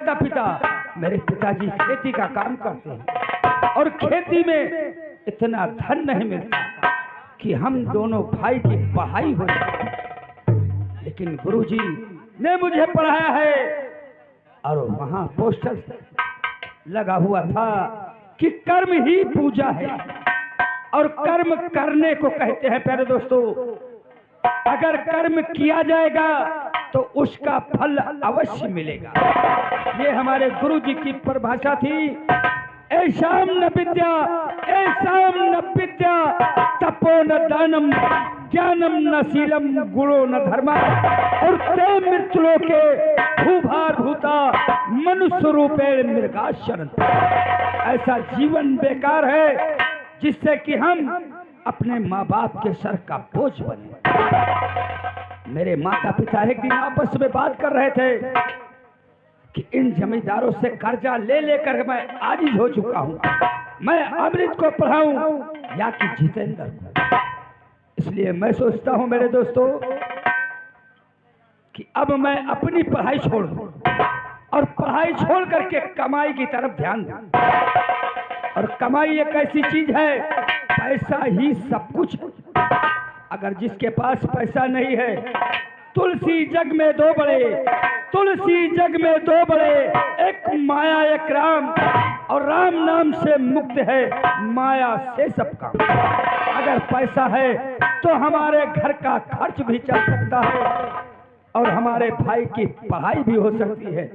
माता पिता, मेरे पिताजी खेती का काम करते हैं और खेती में इतना धन नहीं मिलता कि हम दोनों भाई की पढ़ाई हो जाए। लेकिन गुरुजी ने मुझे पढ़ाया है और वहां पोस्टर लगा हुआ था कि कर्म ही पूजा है और कर्म करने को कहते हैं। प्यारे दोस्तों, अगर कर्म किया जाएगा तो उसका फल अवश्य मिलेगा। ये हमारे गुरुजी की परिभाषा थी। ऐशाम न विद्या, ऐशाम न विद्या, तपो न दानम, ज्ञानम न शीलम, गुणो न धर्म, और ते मृत्युलों के भूभार भूता मनुष्य रूपेण मृगाशरण। ऐसा जीवन बेकार है जिससे कि हम अपने माँ बाप के सर का बोझ बने। मेरे माता पिता एक दिन आपस में बात कर रहे थे कि इन जमींदारों से कर्जा ले लेकर मैं आजिज हो चुका हूं, मैं अमृत को पढ़ाऊं या कि जितेंद्र को। इसलिए मैं सोचता हूं मेरे दोस्तों कि अब मैं अपनी पढ़ाई छोड़ दूं और पढ़ाई छोड़ करके कमाई की तरफ ध्यान दूं। और कमाई एक ऐसी चीज है, पैसा ही सब कुछ है। अगर जिसके पास पैसा नहीं है, तुलसी जग में दो बड़े, तुलसी जग में दो बड़े, एक माया एक राम, और राम नाम से मुक्त है माया से सब काम। अगर पैसा है तो हमारे घर का खर्च भी चल सकता है और हमारे भाई की पढ़ाई भी हो सकती है।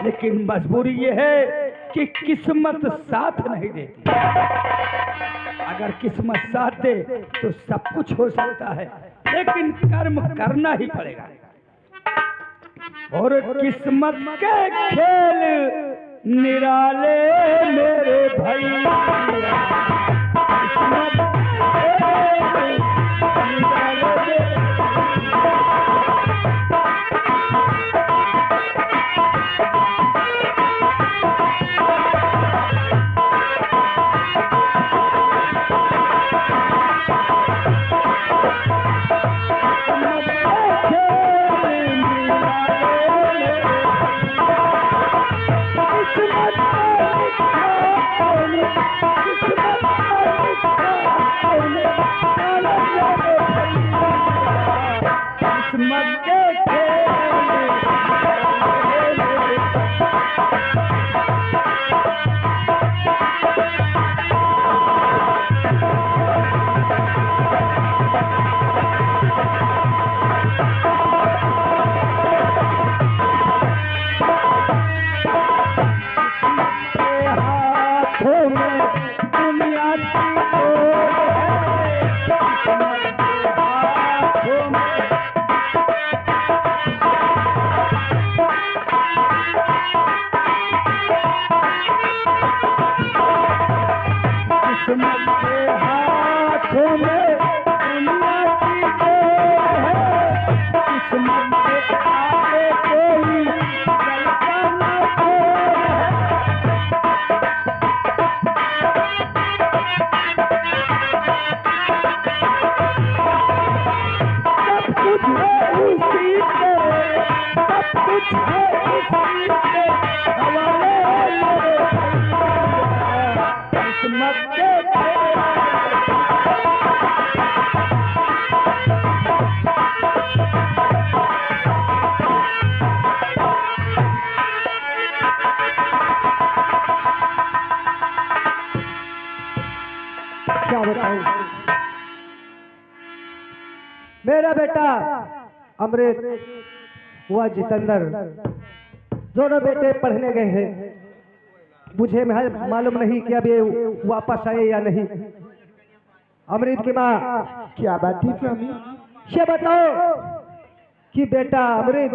लेकिन मजबूरी ये है कि किस्मत साथ नहीं देती। अगर किस्मत साथ दे तो सब कुछ हो सकता है, लेकिन कर्म करना ही पड़ेगा। और किस्मत के खेल निराले मेरे भैया, किस्मत के निराले। मेरा बेटा अमृत हुआ जितेंद्र, दोनों बेटे पढ़ने गए हैं। मुझे मालूम नहीं कि अब ये वापस आए या नहीं। अमृत की माँ, क्या बात थी स्वामी? ये बताओ कि बेटा अमृत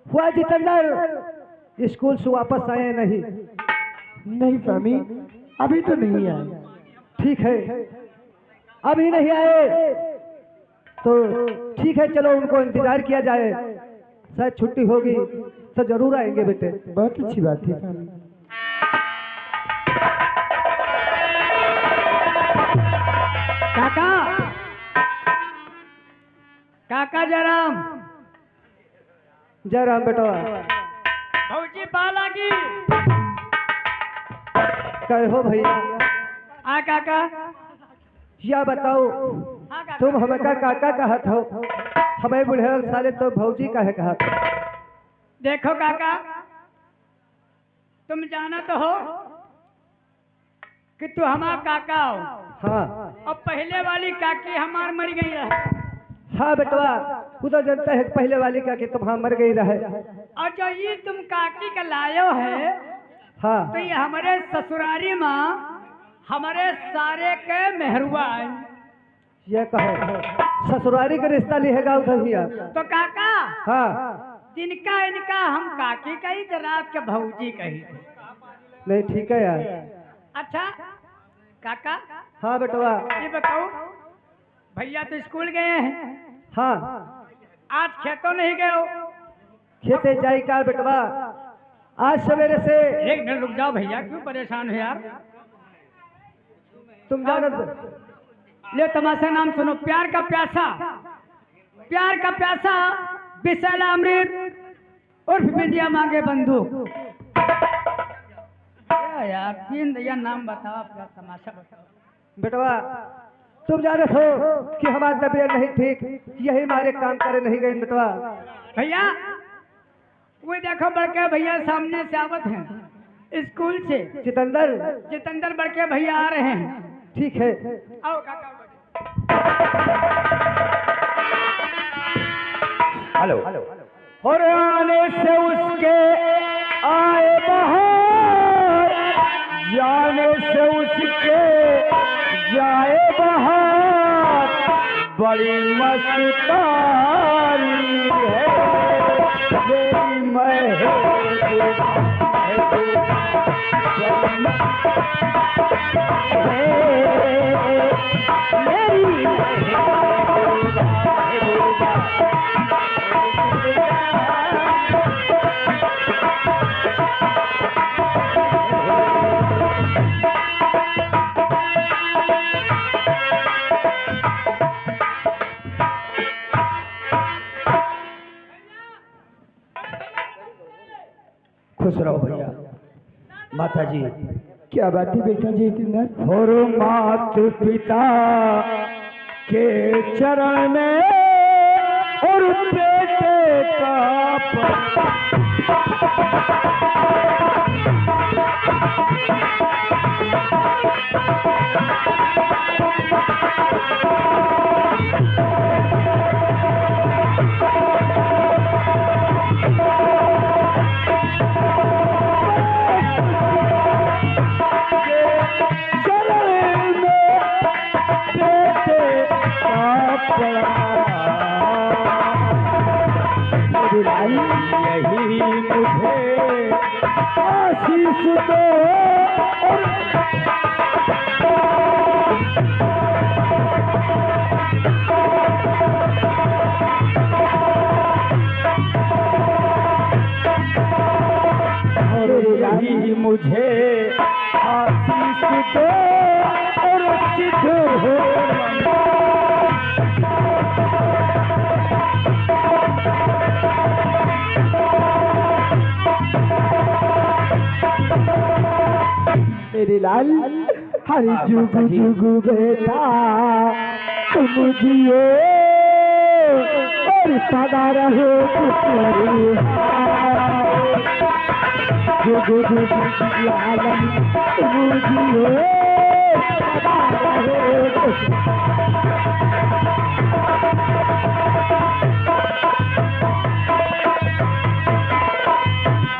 हुआ जितेंद्र स्कूल से वापस आए नहीं? नहीं स्वामी, अभी तो नहीं आए। ठीक है, अभी नहीं आए तो ठीक है, चलो उनको इंतजार किया जाए, शायद छुट्टी होगी तो जरूर आएंगे बेटे। बहुत अच्छी बात थी स्वामी। काका, काका जयराम, जयराम बेटा। भौजी बाला की कहे हो भैया हाँ काका। या बताओ हाँ काका। तुम हमें का काका कहत हो, हमें बुढ़े साले तो भौजी कहे कहत। देखो काका, तुम जाना तो हो कि तू हमारा काका हो। हाँ और पहले वाली काकी हमार मर गई है। हाँ बेटवा, तू तो जानता है पहले वाली का कि तुम मर गई रहे। और जो ये तुम काकी का लायो है, हाँ तो ये हमारे ससुरारी माँ हमारे सारे के मेहरुआ है। ये कहो ससुरारी का रिश्ता लिहेगा उधर ही। तो काका हाँ जिनका इनका हम काकी कही तो रात के भौजी कही। नहीं ठीक है यार। अच्छा काका, हाँ बेटवा। ये बताओ भैया तो स्कूल गए हैं, हाँ आज खेतों नहीं गए हो? खेते जाई का बेटवा, आज सवेरे से। एक मिनट रुक जाओ भैया, क्यों परेशान हो यार? तुम जानत ले तमाशा नाम सुनो। प्यार का प्यासा, प्यार का प्यासा विशाला अमृत उर्फ विद्या मांगे बंदूक। क्या यार, तीन या नाम बताओ, अपना तमाशा बताओ। बेटवा तुम जानत हो कि हमारी तबीयत नहीं ठीक, यही मारे काम करे नहीं गई बेटवा। भैया वो देखो बड़के भैया सामने से आवत हैं स्कूल से। जितेंद्र बड़के भैया आ रहे हैं। ठीक है आओ काका। हेलो। और आने से उसके आए बाहर, जाने से उसके जाए बाहर, बड़ी मस्तानी है मेरी खुश रहो भैया। माता जी क्या बात है बेटा जी जितेंद्र? और मात पिता के चरण में और बेटे का यही मुझे आशीष दो और यही मुझे आशीष दो और सिद्ध हो मेरे लाल। हरी जुगु जुगु बेटा तुम जियो और सदा रहो जुगु जुगु आलम तुम जियो सदा रहो।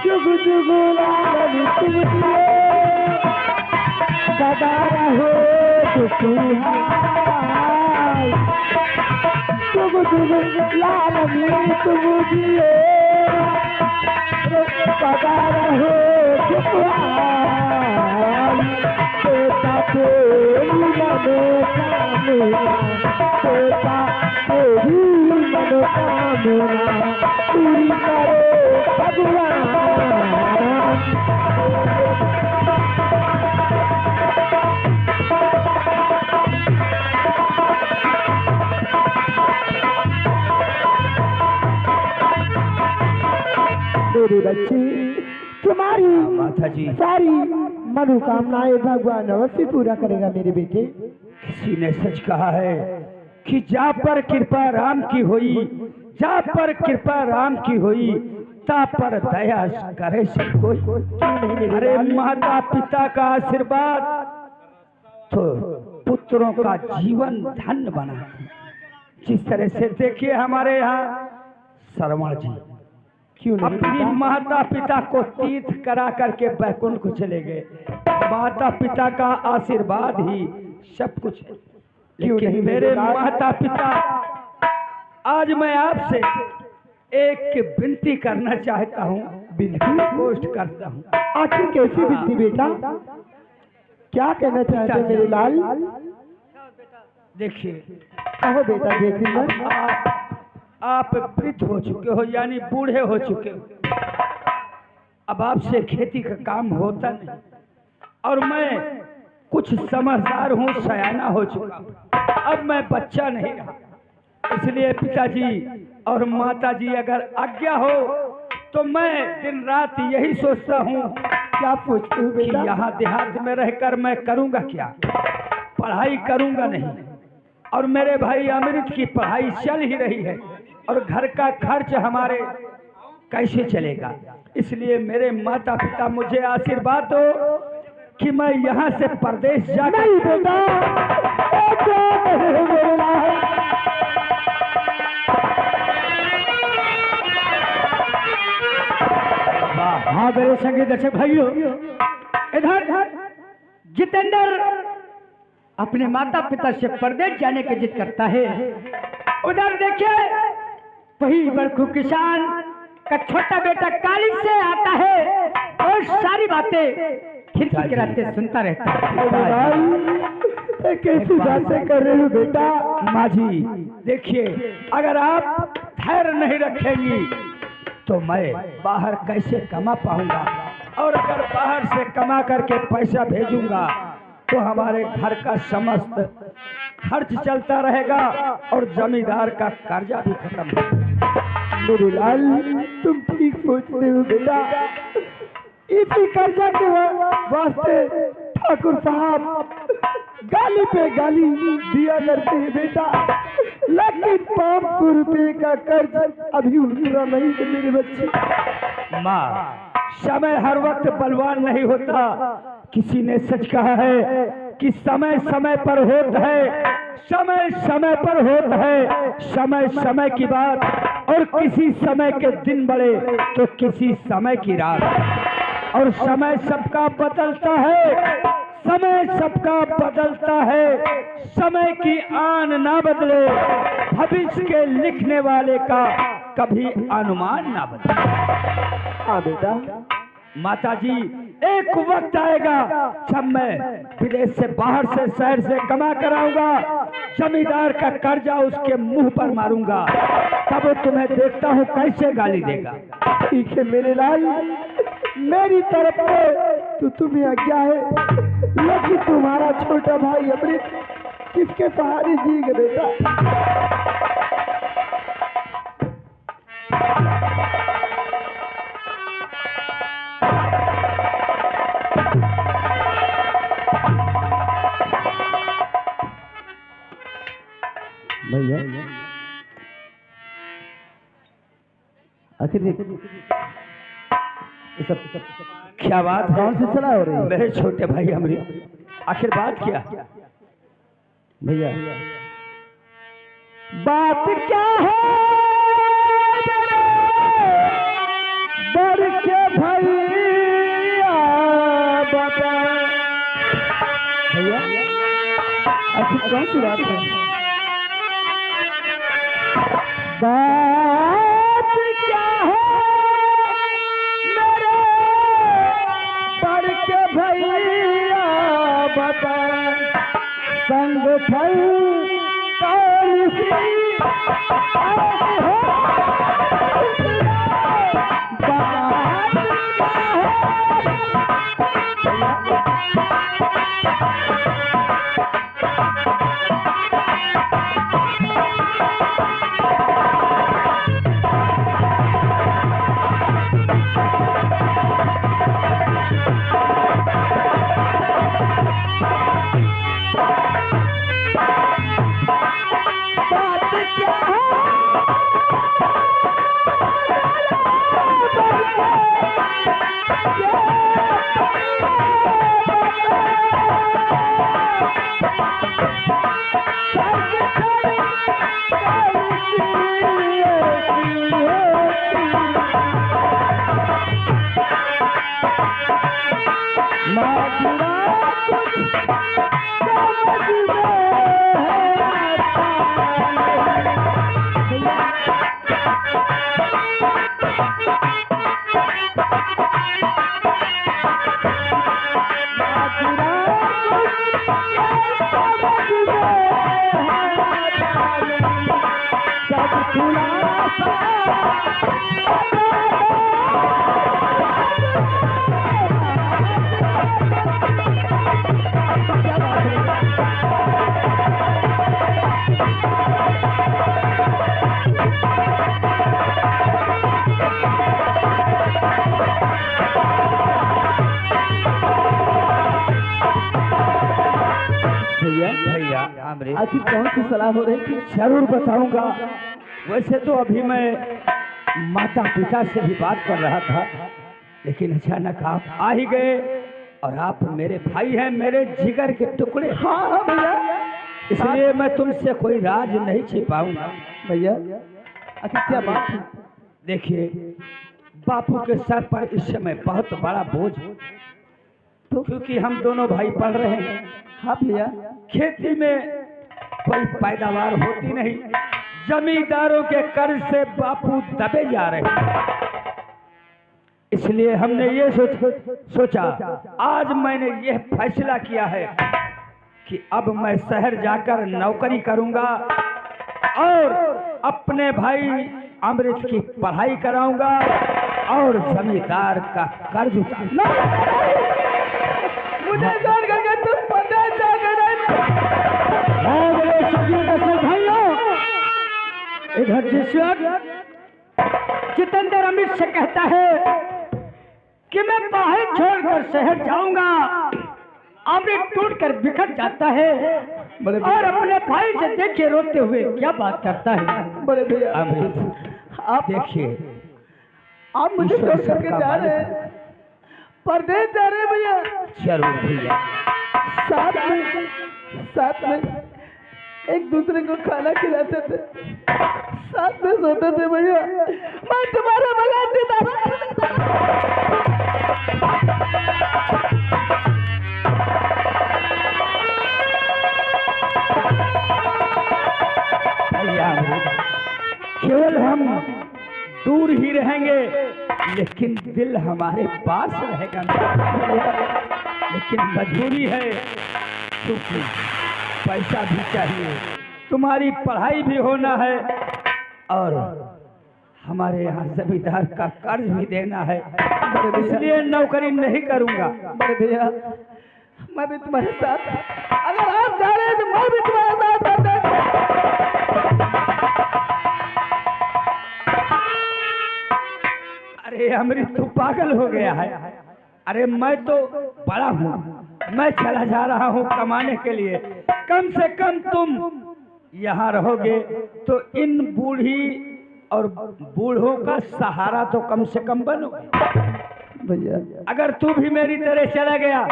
जुगु जुगु आलम तुम जियो सदा रहो खुशहाल। जुगु जुगु लालनी तुम जियो सदा रहो खुशहाल। बेटा तेरी मनोकामना, बेटा तेरी मनोकामना पूरी करे भगवान। मेरी बच्ची तुम्हारी माता जी सारी मनोकामनाएं भगवान अवश्य पूरा करेगा मेरे बेटे। किसी ने सच कहा है कि जा पर कृपा राम की हुई, जा पर कृपा राम की हुई, ता पर दया करे सब कोई। अरे माता पिता का आशीर्वाद तो पुत्रों का जीवन धन्य बना। जिस तरह से देखिए हमारे यहाँ श्रवण जी अपनी माता पिता को तीर्थ करा करके बैकुंठ को चले गए। माता पिता का आशीर्वाद ही सब कुछ है। लेकिन मेरे माता पिता, आज मैं आपसे एक विनती करना चाहता हूँ, विनती पोस्ट करता हूँ। आखिर कैसी विनती बेटा, क्या कहना चाहते हैं मेरे लाल? देखिए कहो बेटा जयसिंह। आप वृद्ध हो चुके हो, यानी बूढ़े हो चुके हो। अब आपसे खेती का काम होता नहीं, और मैं कुछ समझदार हूँ, सयाना हो चुका हूँ। अब मैं बच्चा नहीं रहा। इसलिए पिताजी और माताजी अगर आज्ञा हो तो मैं दिन रात यही सोचता हूँ। क्या पूछते हो बेटा? यहाँ देहात में रहकर मैं करूँगा क्या? पढ़ाई करूँगा नहीं, और मेरे भाई अमृत की पढ़ाई चल ही रही है, और घर का खर्च हमारे कैसे चलेगा? इसलिए मेरे माता पिता मुझे आशीर्वाद दो कि मैं यहाँ से परदेश जा। नहीं बेटा, हाँ मेरे संगी दर्शक भाइयों, इधर जितेंद्र अपने माता पिता से परदेश जाने की जिद करता है। उधर देखिए वही बड़खू किसान का छोटा बेटा काली से आता है और सारी बातें खिड़की के रास्ते सुनता रहता है। कैसी बातें कर रहे हो बेटा? माँ जी देखिए, अगर आप धैर्य नहीं रखेंगी तो मैं बाहर कैसे कमा पाऊंगा, और अगर बाहर से कमा करके पैसा भेजूंगा तो हमारे घर का समस्त खर्च चलता रहेगा और जमींदार का कर्जा भी खत्म होगा। मेरे लाल, तुम ठीक सोचते हो बेटा। इसी कर्जा के वास्ते ठाकुर साहब गाली पे गाली दिया करते हैं बेटा। लेकिन 500 रुपए का कर्ज अभी पूरा नहीं है मेरे बच्चे। माँ, समय हर वक्त बलवान नहीं होता। किसी ने सच कहा है कि समय समय पर होता है, समय समय पर होता है, समय समय की बात, और किसी समय के दिन बड़े तो किसी समय की रात। और समय सबका बदलता है, समय सबका बदलता है, समय की आन ना बदले, भविष्य के लिखने वाले का कभी अनुमान ना बदले। हाँ बेटा। माताजी, एक वक्त आएगा जब मैं विदेश से, बाहर से, शहर से कमा कर आऊंगा, जमींदार का कर्जा उसके मुंह पर मारूंगा, तब तुम्हें देखता हूँ कैसे गाली देगा। ठीक है मेरे लाल, मेरी तरफ से तो तुम्हें आज्ञा है, लेकिन तुम्हारा छोटा भाई अमृत किसके सहारे जिएगा बेटा? भैया आखिर क्या बात है? कौन सी सलाह हो रही है? मेरे छोटे भाई अमृत, आखिर बात क्या? भैया बात क्या है बड़ के भैया बता। भैया आखिर कौन सी बात है? बात क्या है मेरे बड़ के भैया बता। संग फल कौन सी भैया अमृत, आखिर कौन सी सलाह हो रही थी? जरूर बताऊंगा। वैसे तो अभी मैं माता पिता से भी बात कर रहा था, लेकिन अचानक आप आ ही गए और आप मेरे भाई हैं, मेरे जिगर के टुकड़े। हाँ भैया, इसलिए मैं तुमसे कोई राज नहीं छिपाऊंगा। भैया आखिर क्या बात है? देखिए, बापू के सर पर इस समय बहुत बड़ा बोझ, तो क्योंकि हम दोनों भाई पढ़ रहे हैं। हाँ भैया, खेती में कोई पैदावार होती नहीं, जमींदारों के कर्ज से बापू दबे जा रहे हैं। इसलिए हमने ये सोचा, आज मैंने यह फैसला किया है कि अब मैं शहर जाकर नौकरी करूंगा और अपने भाई अमृत की पढ़ाई कराऊंगा और जमींदार का कर्ज उतारूंगा। मुझे जान करके तुम परदेश जा भाइयों, इधर जिस जितेंद्र अमित से कहता है कि मैं बाहर छोड़कर शहर जाऊंगा, अमृत टूटकर बिखर जाता है और अपने भाई से देखे रोते हुए क्या बात करता है। बड़े भैया, अमृत, आप देखिए, आप मुझे छोड़ करके जा रहे हैं, परदेश जा रहे हैं भैया। जरूर भैया, साथ में एक दूसरे को खाना खिलाते थे, साथ में सोते थे भैया। मैं तुम्हारा भला भैया केवल हम दूर ही रहेंगे, लेकिन दिल हमारे पास रहेगा। लेकिन मजबूरी है, क्योंकि पैसा भी चाहिए, तुम्हारी पढ़ाई भी होना है और हमारे यहाँ जमींदार का कर्ज भी देना है, इसलिए नौकरी नहीं करूँगा। बड़े भैया, मैं भी तुम्हारे साथ, अगर आप जा रहे हैं तो मैं भी तुम्हारे साथ करता। अरे अमृत, तू पागल हो गया है। अरे मैं तो बड़ा हूँ, मैं चला जा रहा हूँ कमाने के लिए। कम से कम तुम यहाँ रहोगे तो इन बूढ़ी और बूढ़ों का सहारा तो कम से कम बनो भैया। अगर तू भी मेरी तरह चला गया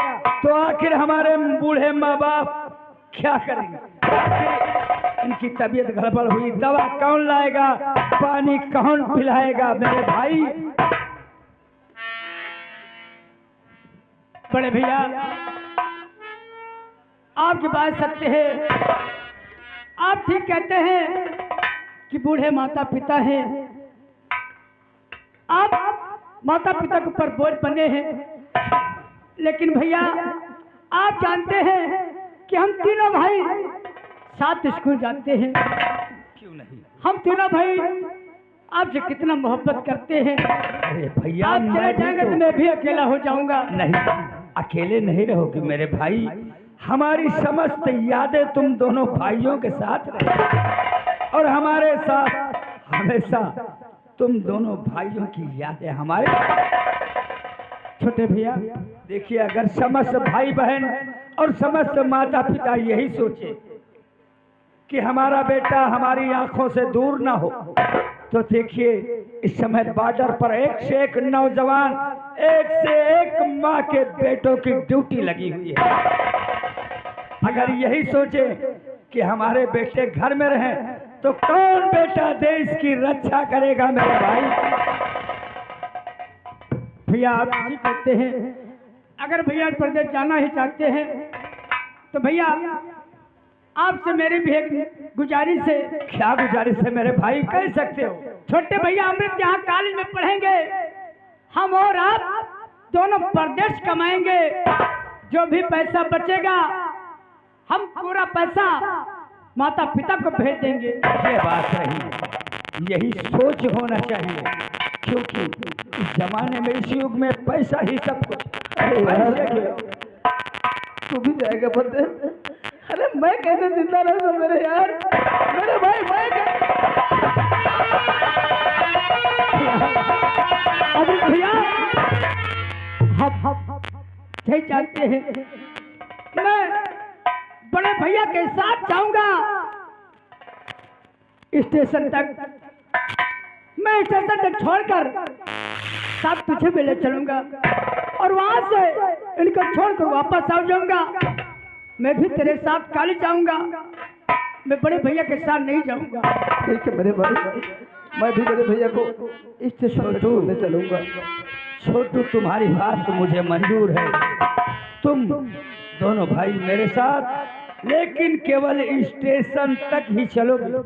तो आखिर हमारे बूढ़े माँ बाप क्या करेंगे? इनकी तबीयत गड़बड़ हुई, दवा कौन लाएगा, पानी कौन पिलाएगा? मेरे भाई, बड़े भैया, आपकी बात सत्य है। आप ठीक कहते हैं कि बूढ़े माता पिता हैं, आप माता पिता के ऊपर बोझ बने हैं। लेकिन भैया, आप जानते हैं कि हम तीनों भाई साथ स्कूल जाते हैं। क्यों नहीं? हम तीनों भाई आपसे कितना मोहब्बत करते हैं। अरे भैया, आप चले जाएंगे तो मैं भी अकेला हो जाऊंगा। नहीं, अकेले नहीं रहोगे मेरे भाई। हमारी समस्त यादें तुम दोनों भाइयों के साथ रहे और हमारे साथ हमेशा तुम दोनों भाइयों की यादें हमारे। छोटे भैया, देखिए, अगर समस्त भाई बहन और समस्त माता पिता यही सोचे कि हमारा बेटा हमारी आंखों से दूर ना हो, तो देखिए इस समय बॉर्डर पर एक से एक नौजवान, एक से एक माँ के बेटों की ड्यूटी लगी हुई है। अगर यही सोचे कि हमारे बेटे घर में रहें तो कौन बेटा देश की रक्षा करेगा मेरे भाई? भैया, आप ठीक कहते हैं। अगर भैया प्रदेश जाना ही चाहते हैं तो भैया आपसे मेरी भी एक गुजारिश है। क्या गुजारिश है मेरे भाई, कह सकते हो? छोटे भैया अमृत यहाँ कॉलेज में पढ़ेंगे, हम और आप दोनों परदेश कमाएंगे। जो भी पैसा बचेगा हम पूरा पैसा माता पिता को भेज देंगे। ये बात रही, यही सोच होना चाहिए, क्योंकि इस जमाने में, इस युग में पैसा ही सब कुछ। तू भी जाएगा परदेश? अरे मैं कैसे जिंदा रहूंगा मेरे यार, मेरे भाई, मैं अभी भैया हम यही जानते हैं, मैं बड़े भैया के साथ जाऊंगा स्टेशन तक। मैं स्टेशन तक छोड़कर साथ तुझे भी ले चलूंगा और वहां से इनको छोड़कर वापस आ जाऊंगा। मैं भी तेरे साथ कॉलेज जाऊंगा, मैं बड़े भैया के साथ नहीं जाऊंगा। ठीक है मेरे भाई, मैं भी मेरे भैया को स्टेशन तक छोड़ने चलूंगा। छोटू, तुम्हारी बात मुझे मंजूर है, तुम दोनों भाई मेरे साथ, लेकिन केवल स्टेशन तक ही चलोगे।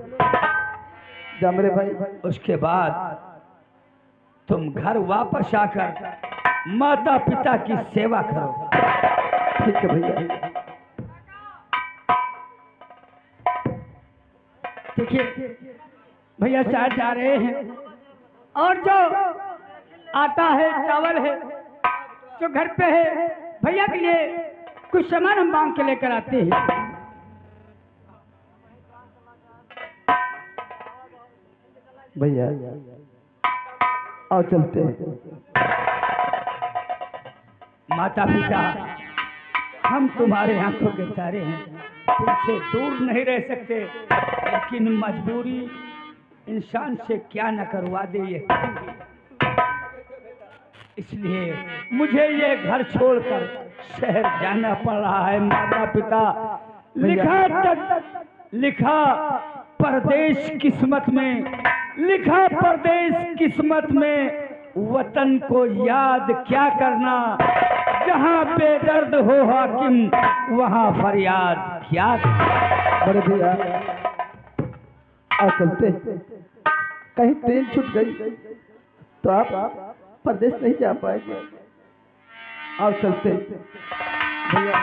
जा मेरे भाई। उसके बाद तुम घर वापस आकर माता पिता की सेवा करो। ठीक है भैया। देखिए भैया साथ जा रहे हैं और जो आटा है, चावल है, जो घर पे है, भैया के लिए कुछ सामान हम मांग के लेकर आते हैं। भैया आओ चलते हैं। माता पिता, हम तुम्हारे आंखों के तारे हैं, तुमसे दूर नहीं रह सकते, लेकिन मजबूरी इंसान से क्या न करवा दे ये, इसलिए मुझे ये घर छोड़कर शहर जाना पड़ रहा है। माता पिता, लिखा परदेश किस्मत में, लिखा परदेश किस्मत में, वतन को याद क्या करना, जहाँ बेदर्द हो हाकिम वहाँ फरियाद क्या। बड़े भैया आओ चलते, कहीं ट्रेन छूट गई तो आप परदेश नहीं जा पाएंगे। आओ चलते भैया।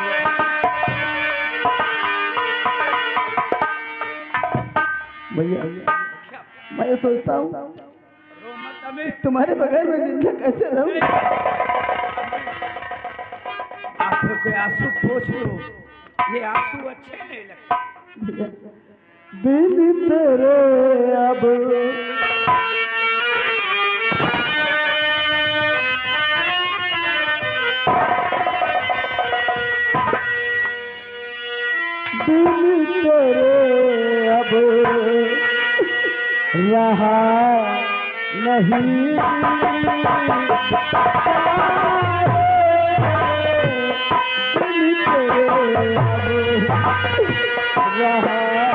भैया मैं सोचता हूँ तुम्हारे बगैर में जिंदा कैसे रहूं। आंखों के आंसू पोंछ लो, ये आंसू अच्छे नहीं लगते। दिल तेरे अब दिल तेरे अब रहा नहीं, दिल तेरे अब रहा